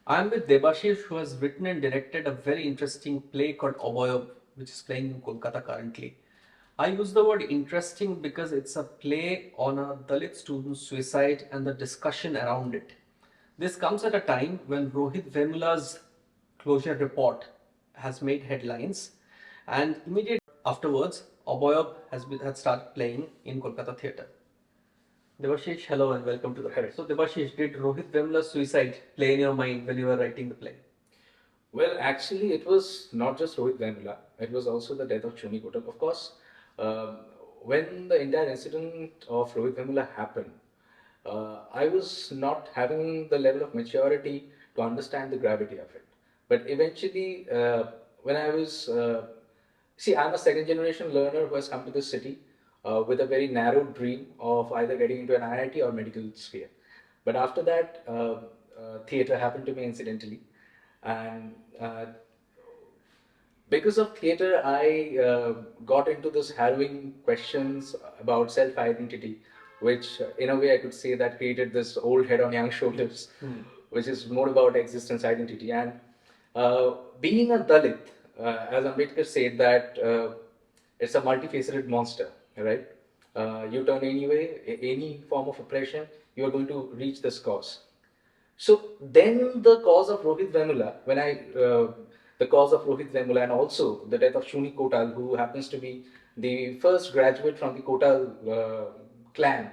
I'm with Debashish, who has written and directed a very interesting play called Oboyob, which is playing in Kolkata currently. I use the word interesting because it's a play on a Dalit student's suicide and the discussion around it. This comes at a time when Rohit Vemula's closure report has made headlines, and immediately afterwards, Oboyob had started playing in Kolkata theatre. Debashish, hello and welcome to the play. So, Debashish, did Rohit Vemula's suicide play in your mind when you were writing the play? Well, actually, it was not just Rohit Vemula. It was also the death of Chuni Kotak. Of course, um when the entire incident of Rohit Vemula happened, I was not having the level of maturity to understand the gravity of it. But eventually, when I was, see, I'm a second generation learner who has come to this city with a very narrow dream of either getting into an IIT or medical sphere. But after that, theatre happened to me incidentally. And because of theatre, I got into this harrowing questions about self-identity, which in a way I could say that created this old head on young shoulders, which is more about existence identity. And being a Dalit, as Ambedkar said, that it's a multifaceted monster, right? You turn any form of oppression, you are going to reach this cause. So then the cause of Rohit Vemula, the cause of Rohit Vemula and also the death of Shuni Kotal, who happens to be the first graduate from the Kotal clan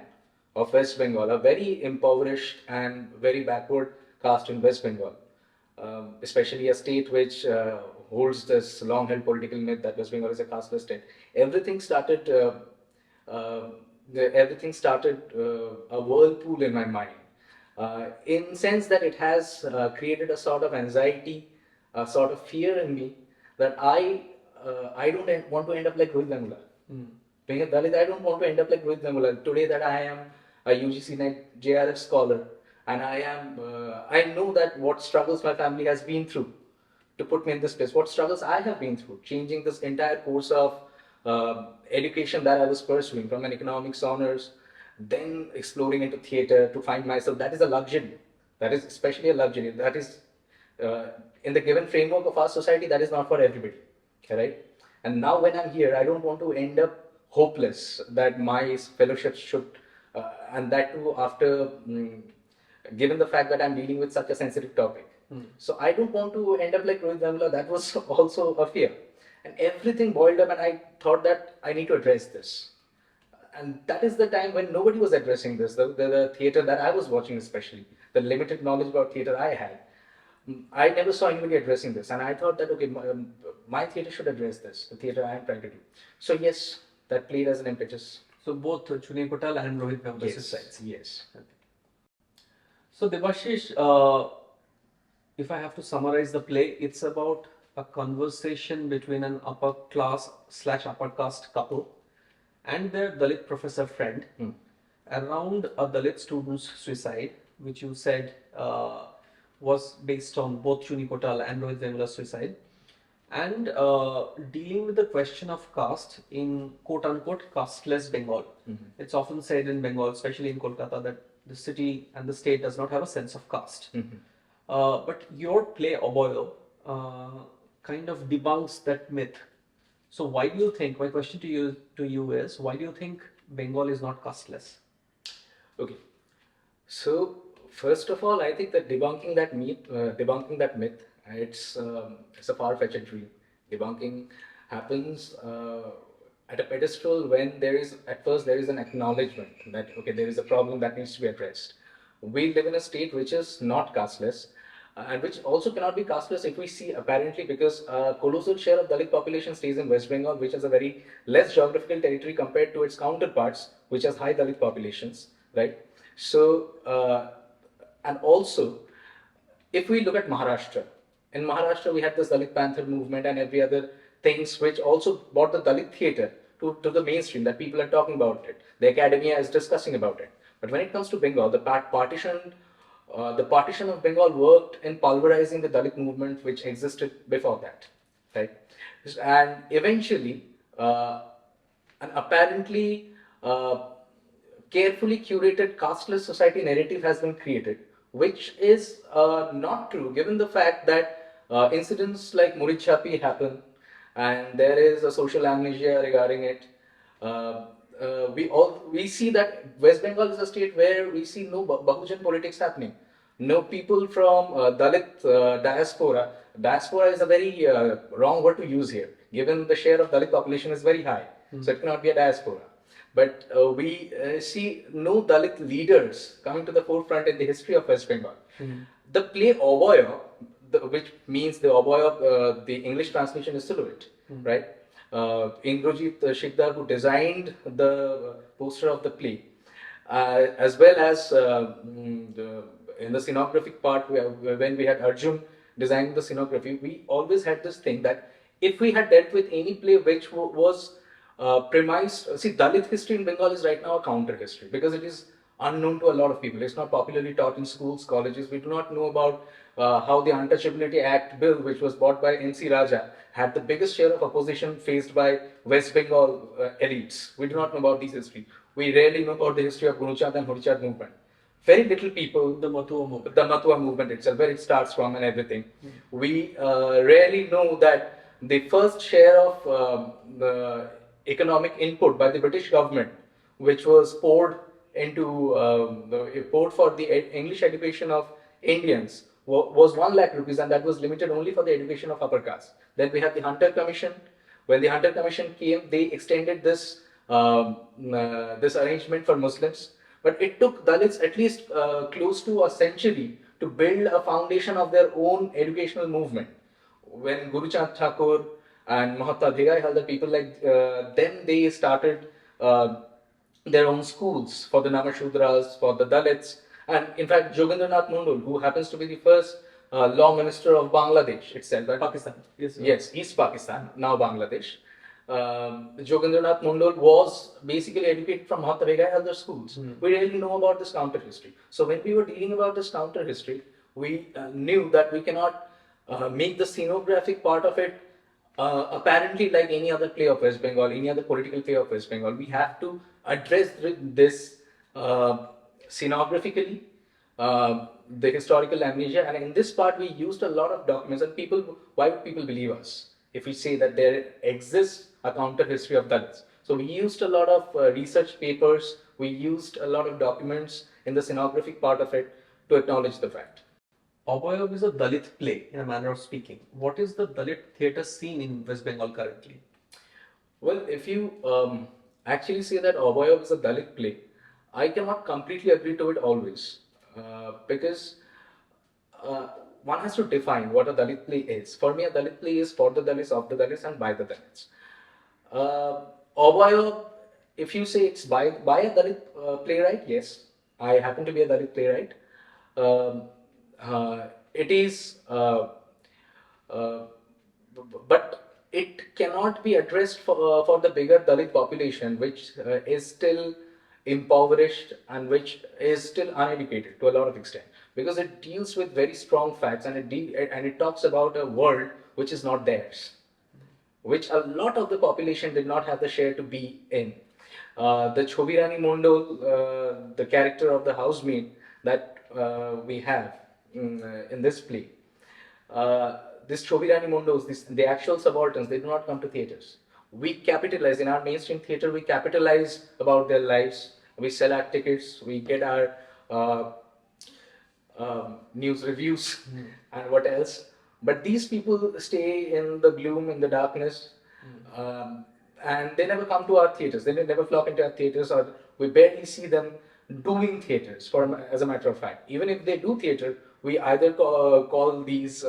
of West Bengal, a very impoverished and very backward caste in West Bengal, especially a state which holds this long-held political myth that West Bengal is a casteless state. Everything started, uh, everything started a whirlpool in my mind in sense that it has created a sort of anxiety, a sort of fear in me that I don't want to end up like Rohit Vemula. Being a Dalit, I don't want to end up like Rohit Vemula. Today that I am a UGC NET JRF scholar and I know that what struggles my family has been through to put me in this place, what struggles I have been through, changing this entire course of education that I was pursuing from an economics honors, then exploring into theatre to find myself. That is a luxury. That is especially a luxury. That is uh, in the given framework of our society. That is not for everybody, right? And now when I'm here, I don't want to end up hopeless that my fellowship should, and that too after. Given the fact that I'm dealing with such a sensitive topic. So I don't want to end up like Rohit Vemula. That was also a fear. And everything boiled up and I thought that I need to address this. And that is the time when nobody was addressing this. The theatre that I was watching especially, the limited knowledge about theatre I had, I never saw anybody addressing this. And I thought that, okay, my theatre should address this, the theatre I am trying to do. So yes, that played as an impetus. So both Chuni Kotal and Rohit Vemula's Yes, suicides. yes. Okay. So Debashish, if I have to summarize the play, it's about a conversation between an upper class slash upper caste couple and their Dalit professor friend around a Dalit student's suicide, which you said was based on both Chuni Kotal and Rohit Vemula's suicide, and dealing with the question of caste in quote unquote casteless Bengal. It's often said in Bengal, especially in Kolkata, that the city and the state does not have a sense of caste. But your play, Oboyo, kind of debunks that myth. So why do you think, my question to you is, why do you think Bengal is not casteless? Okay. So first of all, I think that debunking that myth, it's a far-fetched dream. Debunking happens at a pedestal when there is at first there is an acknowledgement that okay, there is a problem that needs to be addressed. We live in a state which is not casteless. And which also cannot be casteless if we see apparently because a colossal share of Dalit population stays in West Bengal, which has a very less geographical territory compared to its counterparts, which has high Dalit populations, right? So, and also, if we look at Maharashtra, in Maharashtra we had this Dalit Panther movement and every other things which also brought the Dalit theatre to the mainstream that people are talking about it. The academia is discussing about it. But when it comes to Bengal, the partition of Bengal worked in pulverizing the Dalit movement which existed before that, right? And eventually, an apparently carefully curated casteless society narrative has been created, which is not true given the fact that incidents like Murichapi happen and there is a social amnesia regarding it. Uh, we see that West Bengal is a state where we see no Bahujan politics happening. No people from Dalit diaspora. Diaspora is a very wrong word to use here, given the share of Dalit population is very high. So it cannot be a diaspora. But we see no Dalit leaders coming to the forefront in the history of West Bengal. The play Oboyo, which means the Oboyo, the English translation is silhouette, right? Indrajit Shikdar, who designed the poster of the play, as well as in the scenographic part, when we had Arjun designing the scenography, we always had this thing that if we had dealt with any play which was premised, see, Dalit history in Bengal is right now a counter history because it is unknown to a lot of people. It's not popularly taught in schools, colleges. We do not know about how the Untouchability Act bill, which was brought by N.C. Raja, had the biggest share of opposition faced by West Bengal elites. We do not know about this history. We rarely know about the history of Guruchand and Horichand movement. Very little people, the Matua movement itself, where it starts from and everything. We rarely know that the first share of the economic input by the British government, which was poured into poured for the English education of Indians, was 1 lakh rupees, and that was limited only for the education of upper caste. Then we have the Hunter Commission. When the Hunter Commission came, they extended this this arrangement for Muslims, but it took Dalits at least close to a century to build a foundation of their own educational movement. When Guru Chand Thakur and Mahatma Bhegai Halder, people like them, they started their own schools for the Namashudras, for the Dalits, and in fact, Jogendranath Mundul, who happens to be the first law minister of Bangladesh itself, Pakistan. Yes, East Pakistan, now Bangladesh. Jogendranath Mundal was basically educated from Mahatma Bhegai Halder schools. We really know about this counter history. So when we were dealing about this counter history, we knew that we cannot make the scenographic part of it apparently like any other play of West Bengal, any other political play of West Bengal. We have to address this scenographically, the historical amnesia, and in this part we used a lot of documents. And people, why would people believe us if we say that there exists a counter history of Dalits? So we used a lot of research papers, we used a lot of documents in the scenographic part of it to acknowledge the fact. Oboyo is a Dalit play, in a manner of speaking. What is the Dalit theatre scene in West Bengal currently? Well, if you actually say that Oboyo is a Dalit play, I cannot completely agree to it always, because one has to define what a Dalit play is. For me, a Dalit play is for the Dalits, of the Dalits, and by the Dalits. Oboyo, if you say it's by a Dalit playwright, yes, I happen to be a Dalit playwright. It is, but it cannot be addressed for the bigger Dalit population, which is still impoverished and which is still uneducated to a lot of extent, because it deals with very strong facts, and it talks about a world which is not theirs, which a lot of the population did not have the share to be in. The Chobirani Mondol, the character of the housemaid that we have in this play, this Chobirani Mondos, the actual subalterns, they do not come to theatres. We capitalize in our mainstream theatre. We capitalize about their lives. We sell our tickets. We get our news reviews and what else. But these people stay in the gloom, in the darkness, and they never come to our theatres. They never flock into our theatres, or we barely see them doing theatres. As a matter of fact, even if they do theatre, we either call these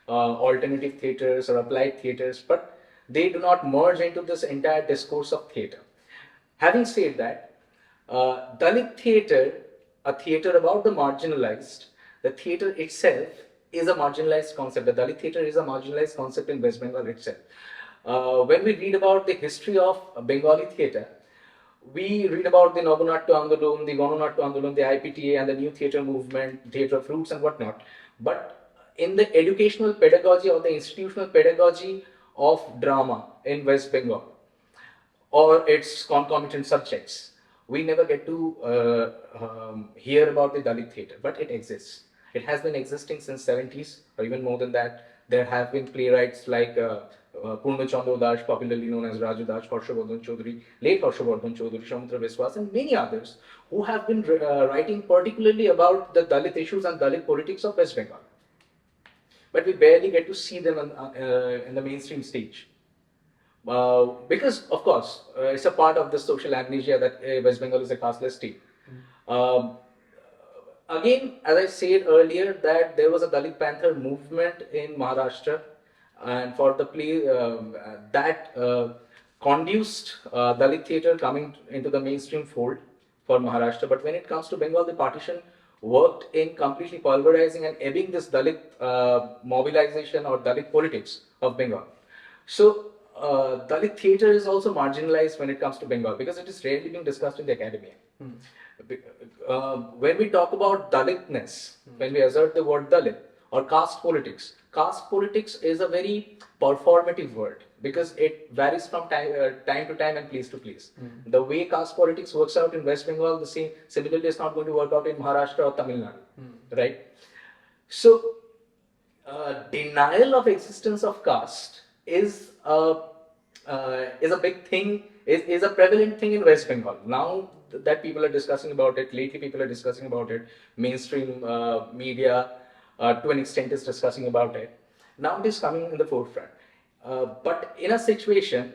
alternative theatres or applied theatres, but they do not merge into this entire discourse of theatre. Having said that, Dalit theatre, a theatre about the marginalized, the theatre itself is a marginalized concept. The Dalit theatre is a marginalized concept in West Bengal itself. When we read about the history of Bengali theatre, we read about the Nabanatya Andolon, the Gananatya Andolon, the IPTA, and the new theatre movement, theatre of roots and whatnot. But in the educational pedagogy or the institutional pedagogy of drama in West Bengal, or its concomitant subjects, we never get to hear about the Dalit theatre, but it exists. It has been existing since 70s or even more than that. There have been playwrights like Purna Chandra Das, popularly known as Raju Das, Harshavardhan Chaudhary, late Harshavardhan Chaudhary, Shamudra Biswas, and many others who have been writing particularly about the Dalit issues and Dalit politics of West Bengal. But we barely get to see them in the mainstream stage. Because, of course, it's a part of the social amnesia that West Bengal is a casteless state. Um, Again, as I said earlier, that there was a Dalit Panther movement in Maharashtra, and for the play that conduced Dalit theatre coming into the mainstream fold for Maharashtra. But when it comes to Bengal, the partition worked in completely pulverizing and ebbing this Dalit mobilization or Dalit politics of Bengal. So, Dalit theatre is also marginalized when it comes to Bengal because it is rarely being discussed in the academia. When we talk about Dalitness, when we assert the word Dalit or caste politics is a very performative word because it varies from time to time and place to place. The way caste politics works out in West Bengal, the same similarly is not going to work out in Maharashtra or Tamil Nadu, right? So, denial of existence of caste is a big thing, is a prevalent thing in West Bengal. Now that people are discussing about it, lately people are discussing about it, mainstream media to an extent is discussing about it. Now it is coming in the forefront. But in a situation,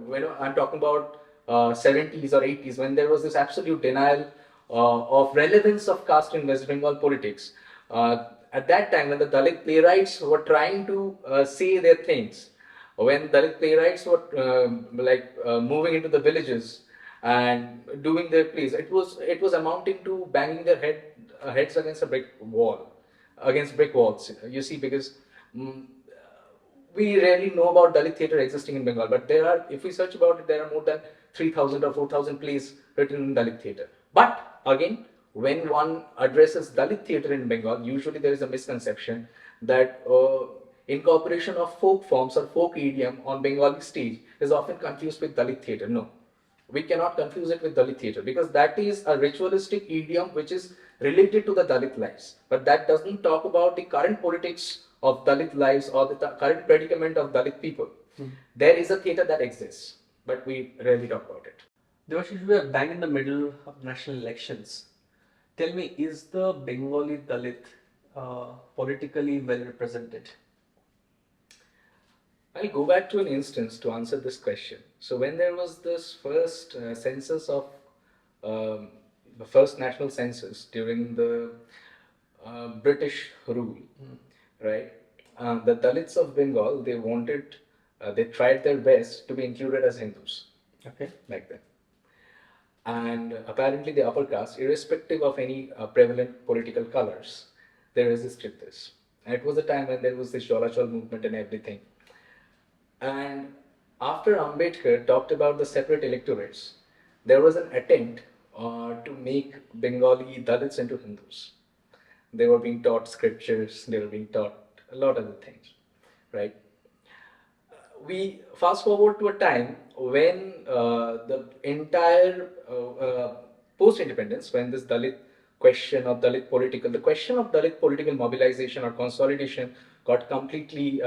when I'm talking about 70s or 80s, when there was this absolute denial of relevance of caste in West Bengal politics, at that time when the Dalit playwrights were trying to say their things, when Dalit playwrights were moving into the villages and doing their plays, it was amounting to banging their heads against a brick wall, against brick walls. You see, because we rarely know about Dalit theatre existing in Bengal, but there are, if we search about it, there are more than 3,000 or 4,000 plays written in Dalit theatre. But again, when one addresses Dalit theatre in Bengal, usually there is a misconception that incorporation of folk forms or folk idiom on Bengali stage is often confused with Dalit theatre. No, we cannot confuse it with Dalit theatre because that is a ritualistic idiom which is related to the Dalit lives. But that doesn't talk about the current politics of Dalit lives or the current predicament of Dalit people. There is a theatre that exists, but we rarely talk about it. Debashish, we are bang in the middle of national elections. Tell me, is the Bengali Dalit politically well represented? I'll go back to an instance to answer this question. So, when there was this first census of the first national census during the British rule, right? The Dalits of Bengal, they tried their best to be included as Hindus. Okay. Back then. And apparently, the upper caste, irrespective of any prevalent political colors, they resisted this. And it was a time when there was this Jolachal movement and everything. And after Ambedkar talked about the separate electorates, there was an attempt to make Bengali Dalits into Hindus. They were being taught scriptures, they were being taught a lot of other things, right? We fast forward to a time when the entire post-independence, when this Dalit question of Dalit political, the question of Dalit political mobilization or consolidation got completely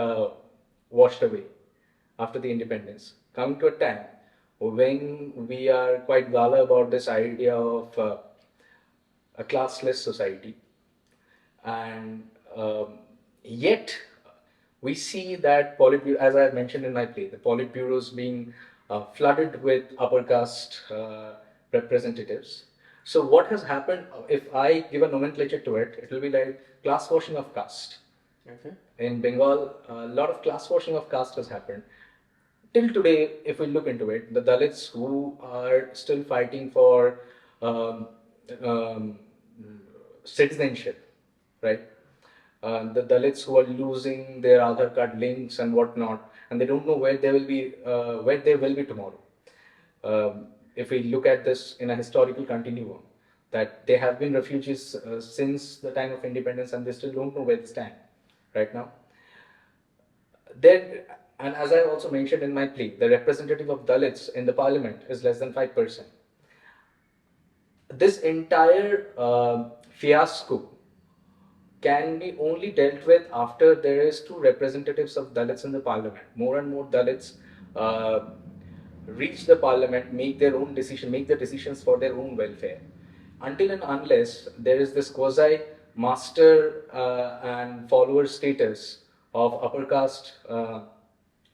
washed away after the independence, coming to a time when we are quite gala about this idea of a classless society, and yet we see that Politburo, as I mentioned in my play, the Politburos being flooded with upper caste representatives. So what has happened, if I give a nomenclature to it, it will be like class washing of caste. Okay. In Bengal, a lot of class washing of caste has happened. Till today, if we look into it, the Dalits who are still fighting for um, citizenship, right? The Dalits who are losing their Aadhaar card links and whatnot, and they don't know where they will be tomorrow. If we look at this in a historical continuum, that they have been refugees since the time of independence, and they still don't know where they stand right now. Then, and as I also mentioned in my plea, the representative of Dalits in the parliament is less than 5%. this entire fiasco can be only dealt with after there is two representatives of Dalits in the parliament. More and more Dalits uh, reach the parliament, make their own decision, make the decisions for their own welfare. Until and unless there is this quasi master and follower status of upper caste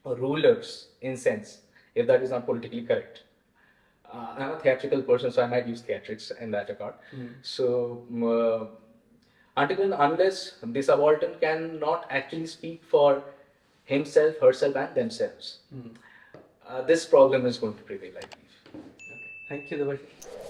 rulers, in sense, if that is not politically correct. I'm a theatrical person, so I might use theatrics in that regard. So, until and unless the subaltern cannot actually speak for himself, herself, and themselves, this problem is going to prevail, I believe. Okay. Thank you, Debashish.